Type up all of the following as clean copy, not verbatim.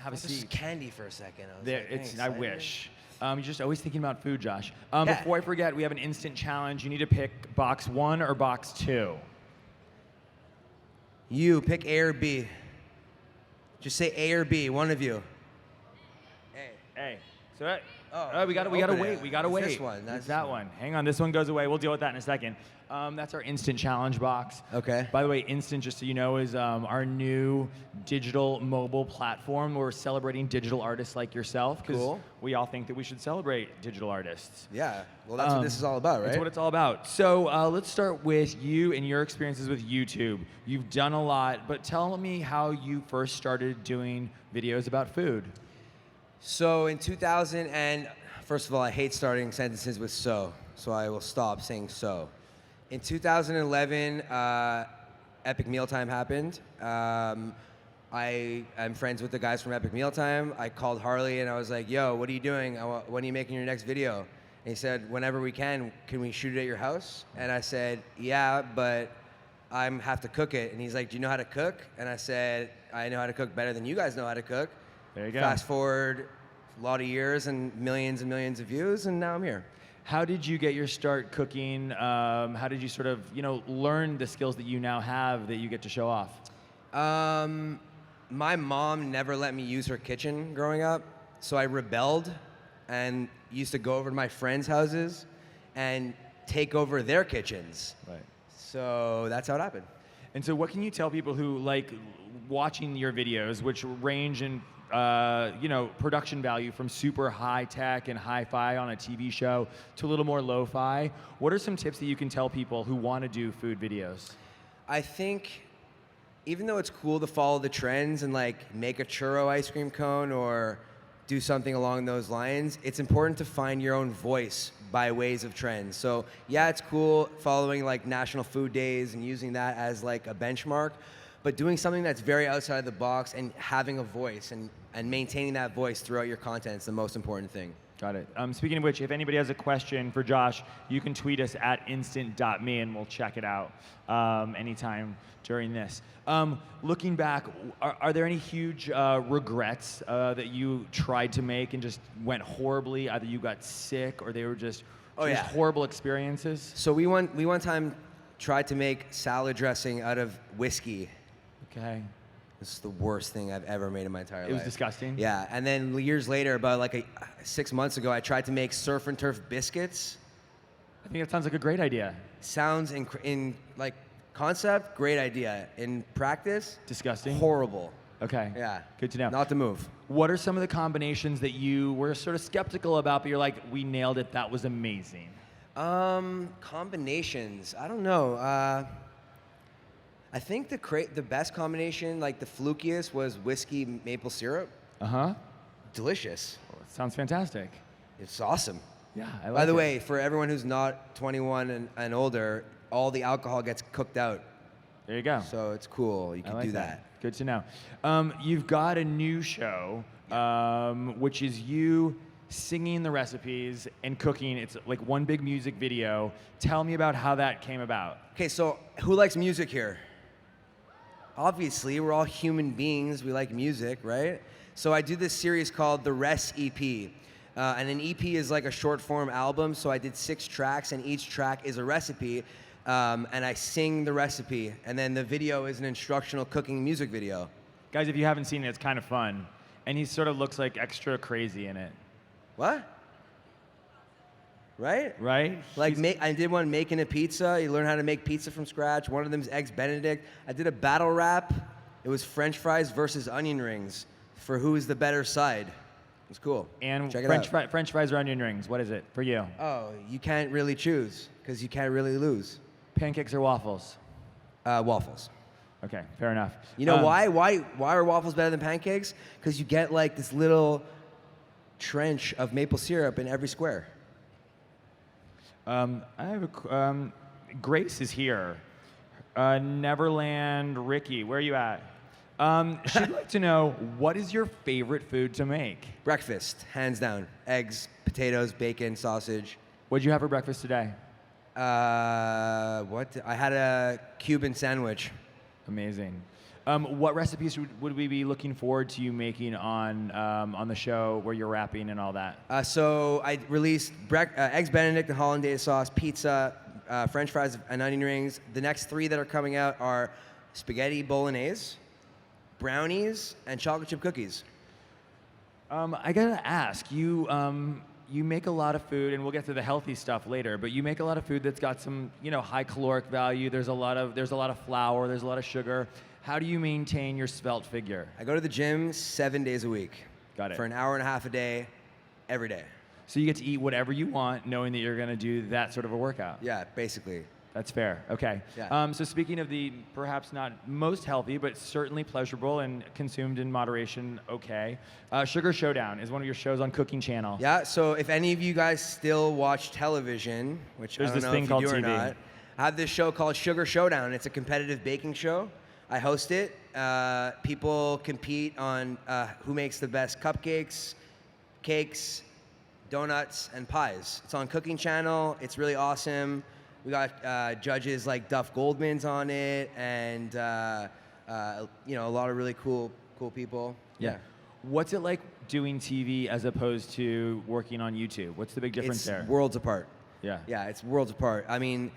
have a This is seat. candy for a second. I was There, like, it's. thanks, I didn't- wish. You're just always thinking about food, Josh. Yeah. Before I forget, we have an instant challenge. You need to pick box 1 or box 2. You pick A or B. Just say A or B, one of you. A. Hey. So that. Oh, we gotta open wait. it. We gotta It's wait. this one. It's That's that one. Hang on. This one goes away. We'll deal with that in a second. That's our instant challenge box. Okay. By the way, Instant, just so you know, is our new digital mobile platform. We're celebrating digital artists like yourself because Cool. we all think that we should celebrate digital artists. Yeah. Well, that's what this is all about, right? That's what it's all about. So let's start with you and your experiences with YouTube. You've done a lot, but tell me how you first started doing videos about food. So in 2000, and first of all, I hate starting sentences with so I will stop saying so. In 2011, Epic Mealtime happened. I'm friends with the guys from Epic Mealtime. I called Harley and I was like, yo, what are you doing? When are you making your next video? And he said, whenever we can we shoot it at your house? And I said, yeah, but I have to cook it. And he's like, do you know how to cook? And I said, I know how to cook better than you guys know how to cook. There you go. Fast forward a lot of years and millions of views, and now I'm here. How did you get your start cooking? How did you sort of, learn the skills that you now have that you get to show off? My mom never let me use her kitchen growing up, so I rebelled and used to go over to my friends' houses and take over their kitchens. Right. So that's how it happened. And so what can you tell people who like watching your videos, which range in production value from super high tech and hi-fi on a TV show to a little more lo-fi? What are some tips that you can tell people who want to do food videos? I think even though it's cool to follow the trends and like make a churro ice cream cone or do something along those lines, it's important to find your own voice by ways of trends. So yeah, it's cool following like National Food Days and using that as like a benchmark, but doing something that's very outside of the box and having a voice and maintaining that voice throughout your content is the most important thing. Got it. Speaking of which, if anybody has a question for Josh, you can tweet us at instant.me and we'll check it out anytime during this. Looking back, are there any huge regrets that you tried to make and just went horribly? Either you got sick or they were just horrible experiences? So we one time tried to make salad dressing out of whiskey. Okay. This is the worst thing I've ever made in my entire life. It was disgusting? Yeah, and then years later, about like 6 months ago, I tried to make surf and turf biscuits. I think that sounds like a great idea. Sounds in like concept, great idea. In practice, Disgusting? horrible. Okay. Yeah. Good to know. Not the move. What are some of the combinations that you were sort of skeptical about, but you're like, we nailed it, that was amazing? Combinations. I don't know. I think the best combination, like the flukiest, was whiskey maple syrup. Uh-huh. Delicious. Sounds fantastic. It's awesome. Yeah, I like By the it. way, for everyone who's not 21 and older, all the alcohol gets cooked out. There you go. So it's cool. You I can like do that. Good to know. You've got a new show, which is you singing the recipes and cooking. It's like one big music video. Tell me about how that came about. Okay, so who likes music here? Obviously, we're all human beings. We like music, right? So I do this series called the Rest EP. And an EP is like a short form album. So I did 6 tracks, and each track is a recipe. And I sing the recipe. And then the video is an instructional cooking music video. Guys, if you haven't seen it, it's kind of fun. And he sort of looks like extra crazy in it. What? Right? Right? Like I did one making a pizza. You learn how to make pizza from scratch. One of them is Eggs Benedict. I did a battle rap. It was French fries versus onion rings for who is the better side. It was cool. And check French fries or onion rings, what is it for you? Oh, you can't really choose because you can't really lose. Pancakes or waffles? Waffles. Okay, fair enough. You know why? Why are waffles better than pancakes? Because you get like this little trench of maple syrup in every square. I have Grace is here. Neverland Ricky, where are you at? She'd like to know, what is your favorite food to make? Breakfast, hands down. Eggs, potatoes, bacon, sausage. What'd you have for breakfast today? I had a Cuban sandwich. Amazing. What recipes would we be looking forward to you making on the show where you're rapping and all that? So I released eggs Benedict and hollandaise sauce, pizza, French fries and onion rings. The next 3 that are coming out are spaghetti bolognese, brownies, and chocolate chip cookies. I gotta ask you. You make a lot of food, and we'll get to the healthy stuff later. But you make a lot of food that's got some, high caloric value. There's a lot of flour. There's a lot of sugar. How do you maintain your svelte figure? I go to the gym 7 days a week. Got it. For an hour and a half a day, every day. So you get to eat whatever you want, knowing that you're gonna do that sort of a workout. Yeah, basically. That's fair. Okay. Yeah. So speaking of the perhaps not most healthy, but certainly pleasurable and consumed in moderation, okay. Sugar Showdown is one of your shows on Cooking Channel. Yeah. So if any of you guys still watch television, which There's I don't this know thing if called you do or TV. not, I have this show called Sugar Showdown. It's a competitive baking show. I host it. People compete on who makes the best cupcakes, cakes, donuts, and pies. It's on Cooking Channel. It's really awesome. We got judges like Duff Goldman's on it, and a lot of really cool people. Yeah. What's it like doing TV as opposed to working on YouTube? What's the big difference there? It's worlds apart. Yeah. Yeah, it's worlds apart. I mean,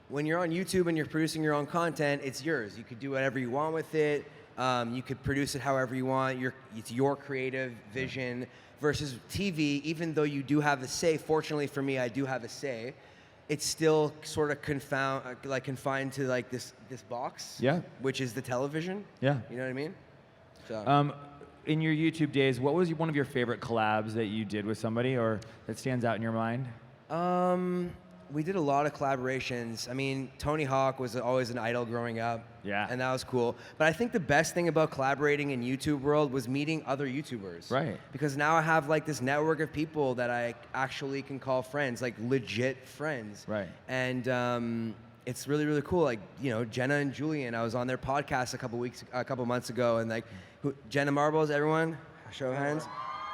when you're on YouTube and you're producing your own content, it's yours. You could do whatever you want with it. You could produce it however you want. It's your creative vision. Versus TV, even though you do have a say, fortunately for me, I do have a say, it's still sort of confined to like this box, Yeah. which is the television. Yeah. You know what I mean? So. In your YouTube days, what was one of your favorite collabs that you did with somebody, or that stands out in your mind? We did a lot of collaborations. I mean, Tony Hawk was always an idol growing up. Yeah. And that was cool. But I think the best thing about collaborating in YouTube world was meeting other YouTubers. Right. Because now I have like this network of people that I actually can call friends, like legit friends. Right. And it's really, really cool. Like, Jenna and Julian, I was on their podcast a couple months ago, and like, Jenna Marbles, everyone, show of hands,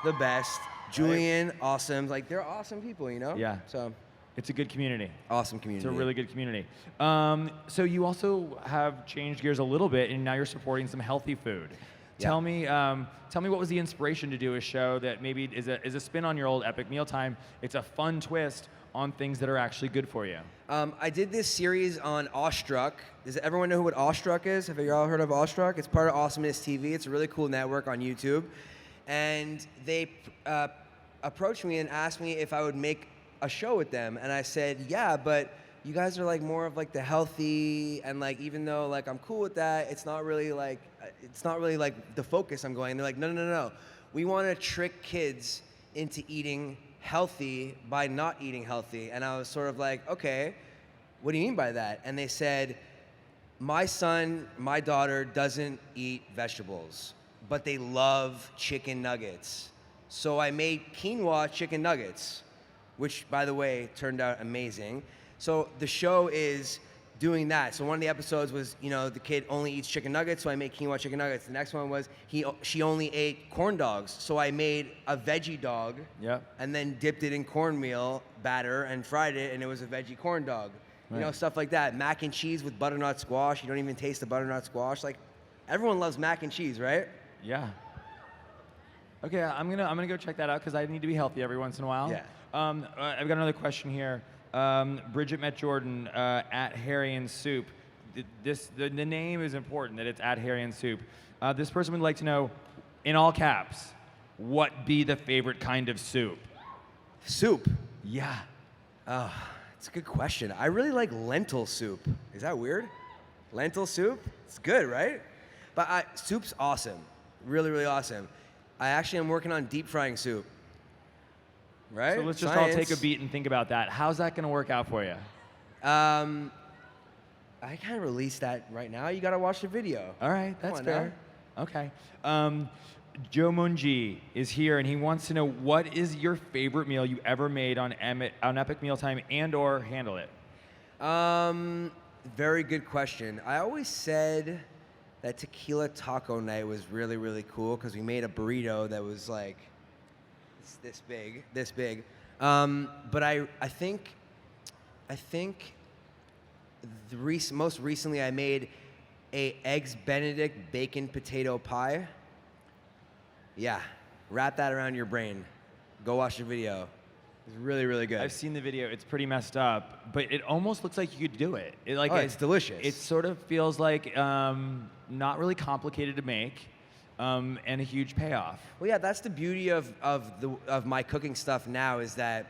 the best. Julian, awesome. Like, they're awesome people, Yeah. So. It's a good community. Awesome community. It's a really good community. So you also have changed gears a little bit, and now you're supporting some healthy food. Yeah. Tell me what was the inspiration to do a show that maybe is a spin on your old Epic Mealtime. It's a fun twist on things that are actually good for you. I did this series on Awestruck. Does everyone know what Awestruck is? Have you all heard of Awestruck? It's part of Awesomeness TV. It's a really cool network on YouTube. And they approached me and asked me if I would make a show with them, and I said, yeah, but you guys are like more of like the healthy, and like even though like I'm cool with that, it's not really like the focus I'm going. And they're like, no, we want to trick kids into eating healthy by not eating healthy. And I was sort of like, okay, what do you mean by that? And they said, my daughter doesn't eat vegetables, but they love chicken nuggets. So I made quinoa chicken nuggets, which, by the way, turned out amazing. So the show is doing that. So one of the episodes was, the kid only eats chicken nuggets, so I made quinoa chicken nuggets. The next one was she only ate corn dogs, so I made a veggie dog. Yep. And then dipped it in cornmeal batter and fried it, and it was a veggie corn dog. Right. Stuff like that. Mac and cheese with butternut squash. You don't even taste the butternut squash. Like, everyone loves mac and cheese, right? Yeah. Okay, I'm gonna go check that out because I need to be healthy every once in a while. Yeah. I've got another question here. Bridget met Jordan at Harry and Soup. The name is important, that it's at Harry and Soup. This person would like to know, in all caps, what be the favorite kind of soup? Soup. Yeah. Oh, it's a good question. I really like lentil soup. Is that weird? Lentil soup? It's good, right? But soup's awesome. Really, really awesome. I actually am working on deep frying soup. Right? So let's just all take a beat and think about that. How's that going to work out for you? I can't release that right now. You got to watch the video. All right, that's on fair. Okay. Joe Munji is here, and he wants to know, what is your favorite meal you ever made on Epic Mealtime and/or Handle It? Very good question. I always said that tequila taco night was really, really cool because we made a burrito that was like this big. But I think most recently I made a eggs Benedict bacon potato pie. Yeah, wrap that around your brain. Go watch the video. It's really, really good. I've seen the video. It's pretty messed up, but it almost looks like you could do it. It's delicious. It sort of feels like not really complicated to make, and a huge payoff. Well, yeah, that's the beauty of my cooking stuff now is that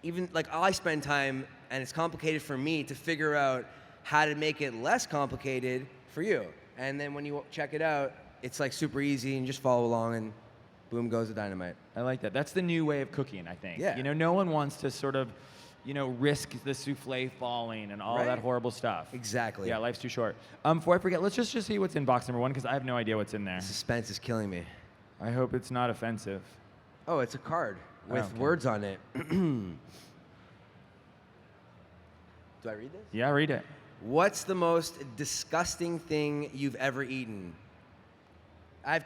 even like I spend time, and it's complicated for me to figure out how to make it less complicated for you. And then when you check it out, it's like super easy and you just follow along and boom goes the dynamite. I like that. That's the new way of cooking, I think. Yeah. You know, no one wants to sort of, risk the souffle falling and all that horrible stuff. Exactly. Yeah, life's too short. Before I forget, let's just see what's in box number 1 because I have no idea what's in there. Suspense is killing me. I hope it's not offensive. Oh, it's a card with okay. words on it. Do I read this? Yeah, read it. What's the most disgusting thing you've ever eaten?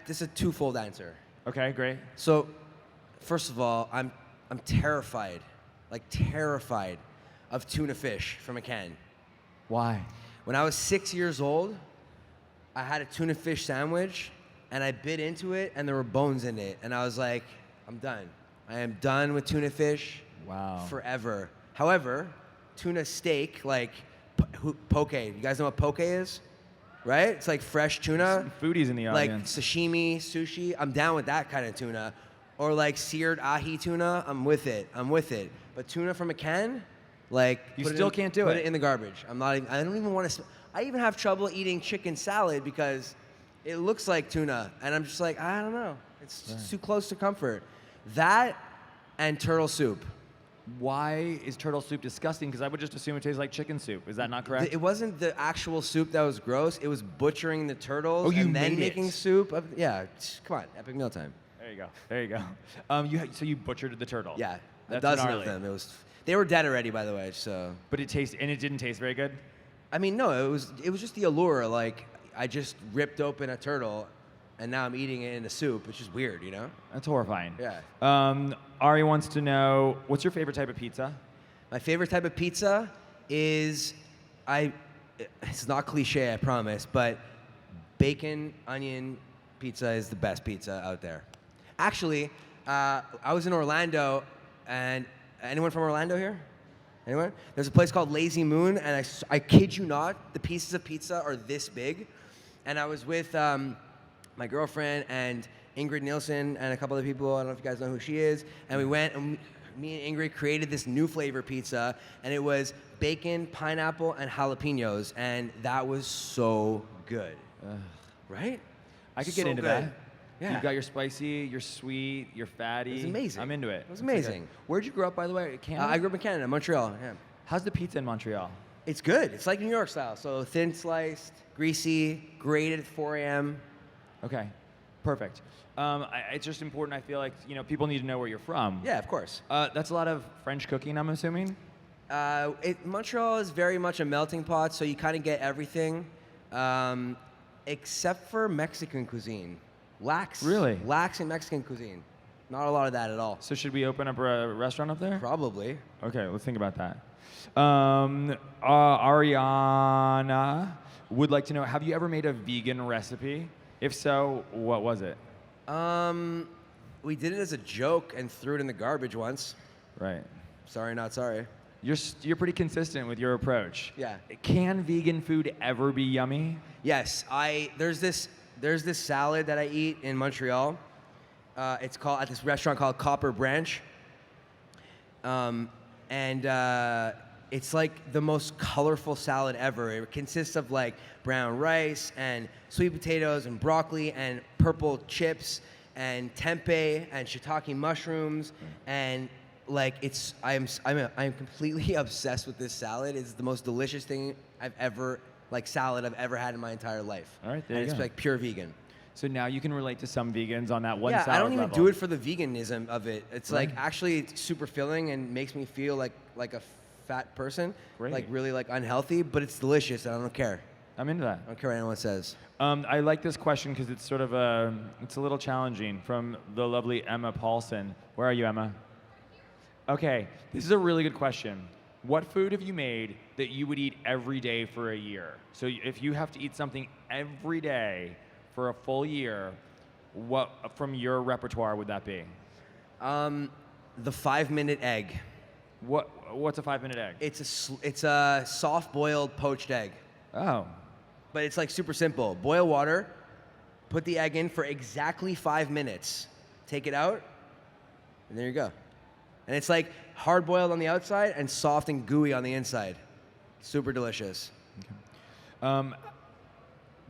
This is a twofold answer. Okay, great. So, first of all, I'm terrified of tuna fish from a can. Why? When I was 6 years old, I had a tuna fish sandwich, and I bit into it, and there were bones in it, and I was like, I'm done. I am done with tuna fish. Wow. Forever. However, tuna steak, like poke. You guys know what poke is? Right? It's like fresh tuna. Some foodies in the like audience. sashimi, sushi. I'm down with that kind of tuna. Or like seared ahi tuna. I'm with it. But tuna from a can, like You still can't do Put it. it in the garbage. I don't even want to. I even have trouble eating chicken salad because it looks like tuna, and I'm just like, I don't know. It's too close to comfort. That and turtle soup. Why is turtle soup disgusting? Because I would just assume it tastes like chicken soup. Is that not correct? It wasn't the actual soup that was gross. It was butchering the turtles Oh, you and then made making it. soup. Yeah, come on, epic mealtime. There you go. So you butchered the turtle. Yeah, a That's dozen gnarly. of them. They were dead already, by the way. So. But it didn't taste very good. I mean, no, it was just the allure. Like I just ripped open a turtle, and now I'm eating it in a soup. It's just weird, you know? That's horrifying. Yeah. Ari wants to know, what's your favorite type of pizza? My favorite type of pizza is, it's not cliche, I promise, but bacon, onion pizza is the best pizza out there. Actually, I was in Orlando, and anyone from Orlando here? Anyone? There's a place called Lazy Moon, and I kid you not, the pieces of pizza are this big. And I was with my girlfriend and Ingrid Nielsen and a couple other people. I don't know if you guys know who she is. And we went, and me and Ingrid created this new flavor pizza, and it was bacon, pineapple, and jalapenos, and that was so good. Right? I could get So into good. that. Yeah. You've got your spicy, your sweet, your fatty. It was amazing. I'm into it. It was Looks like amazing. Where'd you grow up, by the way? Canada? I grew up in Canada, Montreal. Yeah. How's the pizza in Montreal? It's good. It's like New York style. So thin sliced, greasy, grated at 4 a.m. Okay, perfect. It's just important. I feel like people need to know where you're from. Yeah, of course. That's a lot of French cooking, I'm assuming. Montreal is very much a melting pot, so you kind of get everything, except for Mexican cuisine. Really? Lax in Mexican cuisine. Not a lot of that at all. So should we open up a restaurant up there? Probably. Okay, let's think about that. Ariana would like to know, have you ever made a vegan recipe? If so, what was it? We did it as a joke and threw it in the garbage once. Right. Sorry, not sorry. You're pretty consistent with your approach. Yeah. Can vegan food ever be yummy? Yes, there's this salad that I eat in Montreal. It's called at this restaurant called Copper Branch. It's like the most colorful salad ever. It consists of like brown rice and sweet potatoes and broccoli and purple chips and tempeh and shiitake mushrooms and like I'm completely obsessed with this salad. It's the most delicious thing salad I've ever had in my entire life. All right, there and you it's go. like pure vegan. So now you can relate to some vegans on that one Yeah, salad I don't even level. do it for the veganism of it. It's Right. like actually super filling and makes me feel like a fat person, Great. like really like unhealthy, but it's delicious and I don't care. I'm into that. I don't care what anyone says. I like this question because it's sort of it's a little challenging from the lovely Emma Paulson. Where are you, Emma? Okay, this is a really good question. What food have you made that you would eat every day for a year? So if you have to eat something every day for a full year, what from your repertoire would that be? The 5-minute egg. What's a 5-minute egg? It's a soft-boiled poached egg. Oh. But it's like super simple. Boil water, put the egg in for exactly 5 minutes. Take it out, and there you go. And it's like hard-boiled on the outside and soft and gooey on the inside. Super delicious. Okay.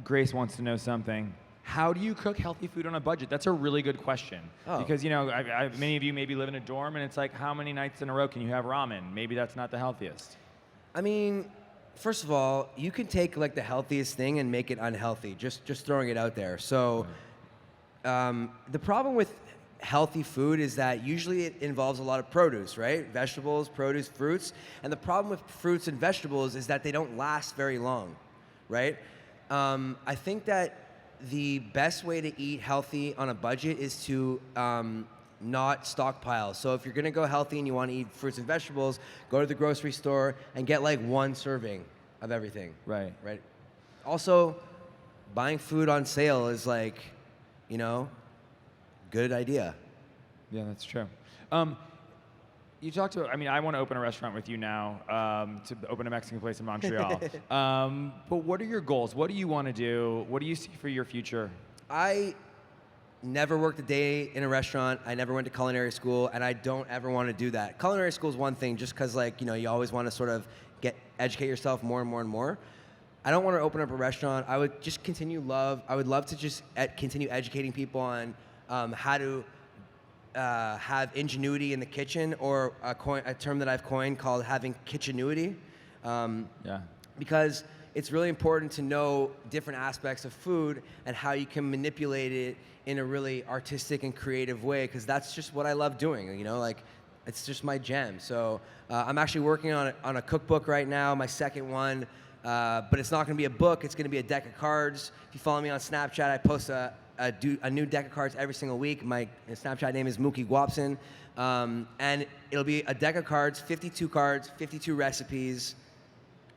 Grace wants to know something. How do you cook healthy food on a budget? That's a really good question. Oh. Because, many of you maybe live in a dorm, and it's like, how many nights in a row can you have ramen? Maybe that's not the healthiest. I mean, first of all, you can take like the healthiest thing and make it unhealthy. Just throwing it out there. So, the problem with healthy food is that usually it involves a lot of produce, right? Vegetables, produce, fruits. And the problem with fruits and vegetables is that they don't last very long, right? I think that the best way to eat healthy on a budget is to not stockpile. So if you're gonna go healthy and you wanna eat fruits and vegetables, go to the grocery store and get like one serving of everything. Right. Right. Also, buying food on sale is like, good idea. Yeah, that's true. You talked about, I want to open a restaurant with you now, to open a Mexican place in Montreal. But what are your goals? What do you want to do? What do you see for your future? I never worked a day in a restaurant. I never went to culinary school, and I don't ever want to do that. Culinary school is one thing, just because you always want to sort of educate yourself more and more and more. I don't want to open up a restaurant. I would just I would love to just continue educating people on how to have ingenuity in the kitchen, or a term that I've coined called having kitchenuity. Because it's really important to know different aspects of food and how you can manipulate it in a really artistic and creative way, because that's just what I love doing, it's just my jam. So I'm actually working on a cookbook right now, my second one, but it's not gonna be a book, it's gonna be a deck of cards. If you follow me on Snapchat, I post a new deck of cards every single week. My Snapchat name is Mookie Guapson, and it'll be a deck of cards, 52 recipes.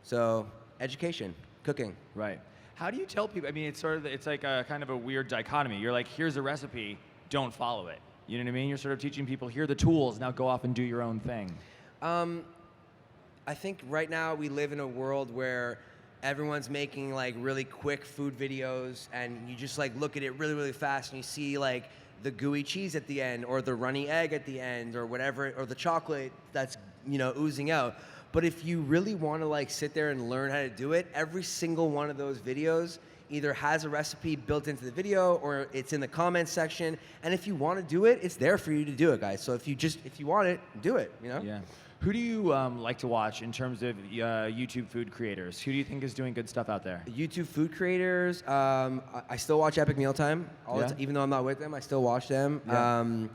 So education, cooking. Right. How do you tell people? It's like a kind of a weird dichotomy. You're like, here's a recipe, don't follow it. You know what I mean? You're sort of teaching people, here are the tools, now go off and do your own thing. I think right now we live in a world where everyone's making like really quick food videos, and you just like look at it really, really fast, and you see like the gooey cheese at the end, or the runny egg at the end, or whatever, or the chocolate that's oozing out. But if you really want to like sit there and learn how to do it, every single one of those videos either has a recipe built into the video, or it's in the comments section. And if you want to do it, it's there for you to do it, guys. So if you want it, do it. Yeah. Who do you like to watch in terms of YouTube food creators? Who do you think is doing good stuff out there? YouTube food creators. I still watch Epic Mealtime all the time, even though I'm not with them. I still watch them. Yeah.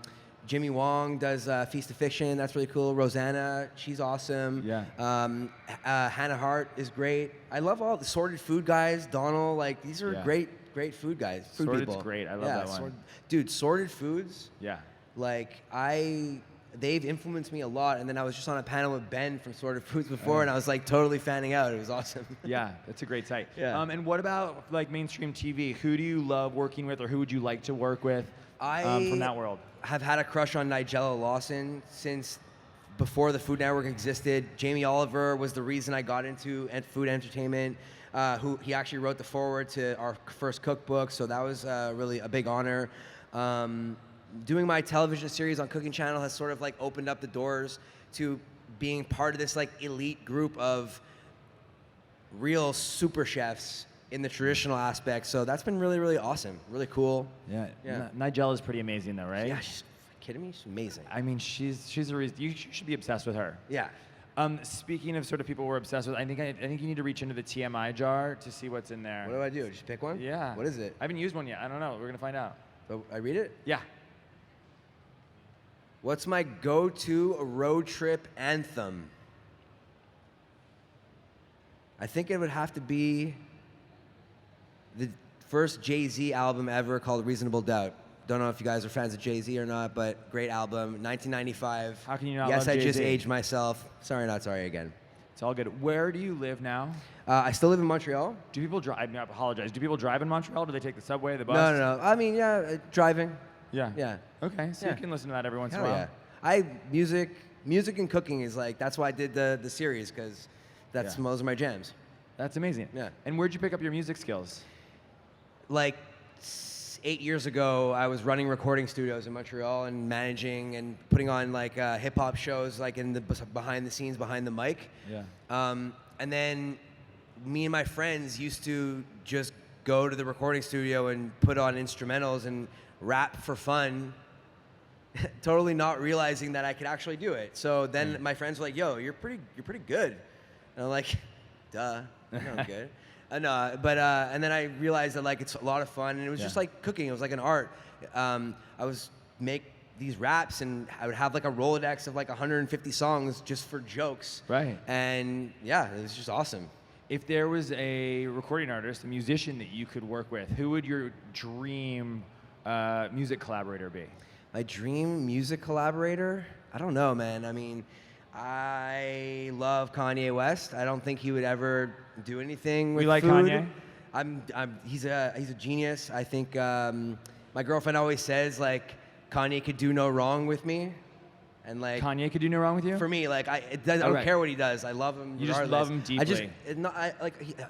Jimmy Wong does Feast of Fiction. That's really cool. Rosanna, she's awesome. Yeah. Hannah Hart is great. I love all the Sorted Food guys. Donald, these are great food guys. Food Sorted's people. Great. I love that one. Dude, Sorted Foods. Yeah. They've influenced me a lot. And then I was just on a panel with Ben from Sorted Foods before, and I was totally fanning out. It was awesome. Yeah, that's a great site. Yeah. And what about mainstream TV? Who do you love working with, or who would you like to work with from that world? Have had a crush on Nigella Lawson since before the Food Network existed. Jamie Oliver was the reason I got into food entertainment. He actually wrote the foreword to our first cookbook, so that was really a big honor. Doing my television series on Cooking Channel has sort of opened up the doors to being part of this elite group of real super chefs in the traditional aspect. So that's been really, really awesome. Really cool. Yeah. Yeah. Nigella's pretty amazing though, right? Yeah, she's kidding me? She's amazing. She's a reason. You should be obsessed with her. Yeah. Speaking of sort of people we're obsessed with, I think you need to reach into the TMI jar to see what's in there. What do? Just pick one? Yeah. What is it? I haven't used one yet. I don't know. We're gonna find out. So I read it? Yeah. What's my go-to road trip anthem? I think it would have to be the first Jay-Z album ever called Reasonable Doubt. Don't know if you guys are fans of Jay-Z or not, but great album, 1995. How can you not Yes, love I just Jay-Z? aged myself. Sorry, not sorry again. It's all good. Where do you live now? I still live in Montreal. Do people drive? I mean, I apologize. Do people drive in Montreal? Do they take the subway, the bus? No. I mean, yeah, driving. Yeah. Yeah. Okay, so Yeah. you can listen to that every once in Hell a while. yeah. Music and cooking is like, that's why I did the series, because Yeah. those are my jams. That's amazing. Yeah. And where'd you pick up your music skills? Like 8 years ago, I was running recording studios in Montreal and managing and putting on like hip hop shows, like in the behind the scenes, behind the mic. Yeah. And then me and my friends used to just go to the recording studio and put on instrumentals and rap for fun, totally not realizing that I could actually do it. So then my friends were like, "Yo, you're pretty good," and I'm like, "Duh, I know I'm good." And then I realized that like it's a lot of fun, and it was just like cooking. It was like an art. I was make these raps, and I would have like a Rolodex of like 150 songs just for jokes. Right. And yeah, it was just awesome. If there was a recording artist, a musician that you could work with, who would your dream music collaborator be? My dream music collaborator? I don't know, man. I mean, I love Kanye West. I don't think he would ever do anything with You like food. Kanye? He's a genius. I think my girlfriend always says like Kanye could do no wrong with me, and like Kanye could do no wrong with you? for me, like I don't care what he does. I love him. You just regardless. love him deeply.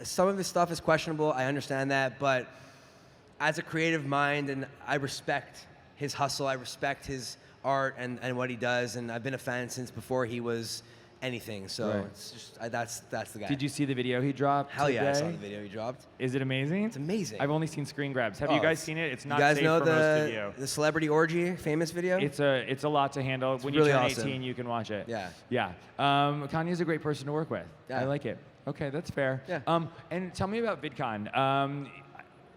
Some of his stuff is questionable. I understand that, but as a creative mind, and I respect his hustle. I respect his art and what he does, and I've been a fan since before he was anything. So Right. it's just that's the guy. Did you see the video he dropped Hell yeah, I saw today? the video he dropped. Is it amazing? It's amazing. I've only seen screen grabs. Have you guys seen it? It's not you guys safe know for most video. the celebrity orgy famous video? It's a lot to handle. When you really turn awesome. 18, you can watch it. Yeah. Yeah. Kanye's a great person to work with. Yeah. I like it. Okay, that's fair. Yeah. And tell me about VidCon.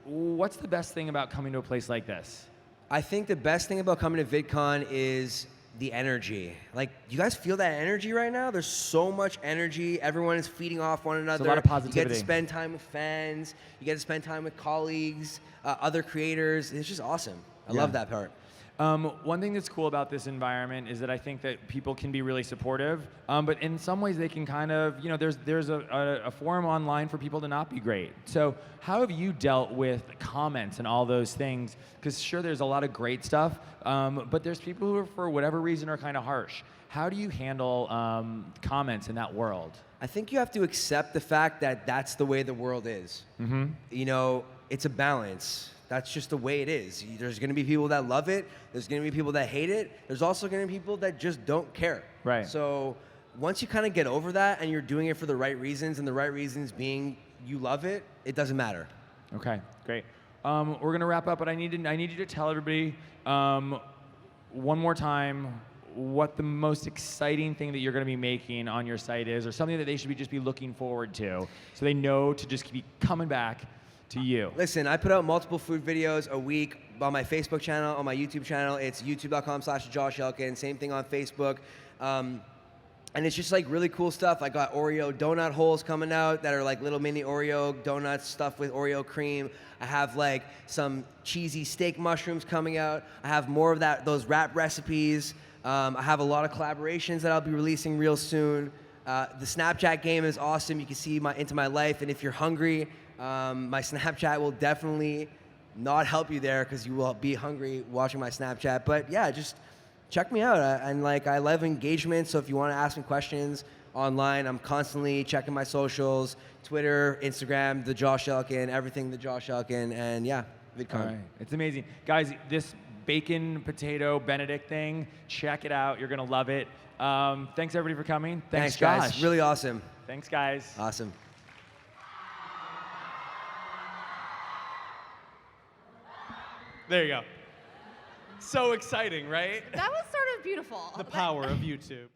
What's the best thing about coming to a place like this? I think the best thing about coming to VidCon is the energy. Like, you guys feel that energy right now? There's so much energy. Everyone is feeding off one another. It's a lot of You positivity. get to spend time with fans. You get to spend time with colleagues, other creators. It's just awesome. I love that part. One thing that's cool about this environment is that I think that people can be really supportive, but in some ways they can kind of, there's a forum online for people to not be great. So how have you dealt with comments and all those things? Because sure, there's a lot of great stuff, but there's people who, for whatever reason, are kind of harsh. How do you handle comments in that world? I think you have to accept the fact that that's the way the world is. Mm-hmm. It's a balance. That's just the way it is. There's going to be people that love it. There's going to be people that hate it. There's also going to be people that just don't care. Right. So once you kind of get over that and you're doing it for the right reasons, and the right reasons being you love it, it doesn't matter. Okay, great. We're gonna wrap up, but I need you to tell everybody one more time what the most exciting thing that you're gonna be making on your site is, or something that they should just be looking forward to, so they know to just keep coming back to you. Listen, I put out multiple food videos a week on my Facebook channel, on my YouTube channel. It's youtube.com/Josh Elkin. Same thing on Facebook. And it's just like really cool stuff. I got Oreo donut holes coming out that are like little mini Oreo donuts stuffed with Oreo cream. I have like some cheesy steak mushrooms coming out. I have more of those wrap recipes. I have a lot of collaborations that I'll be releasing real soon. The Snapchat game is awesome. You can see into my life, and if you're hungry, my Snapchat will definitely not help you there because you will be hungry watching my Snapchat. But yeah, just check me out. I love engagement, so if you want to ask me questions online, I'm constantly checking my socials, Twitter, Instagram, the Josh Elkin, everything the Josh Elkin, and yeah, VidCon. All right. It's amazing. Guys, this bacon potato Benedict thing, check it out. You're going to love it. Thanks, everybody, for coming. Thanks, Josh. guys. Really awesome. Thanks, guys. Awesome. There you go. So exciting, right? That was sort of beautiful. The power of YouTube.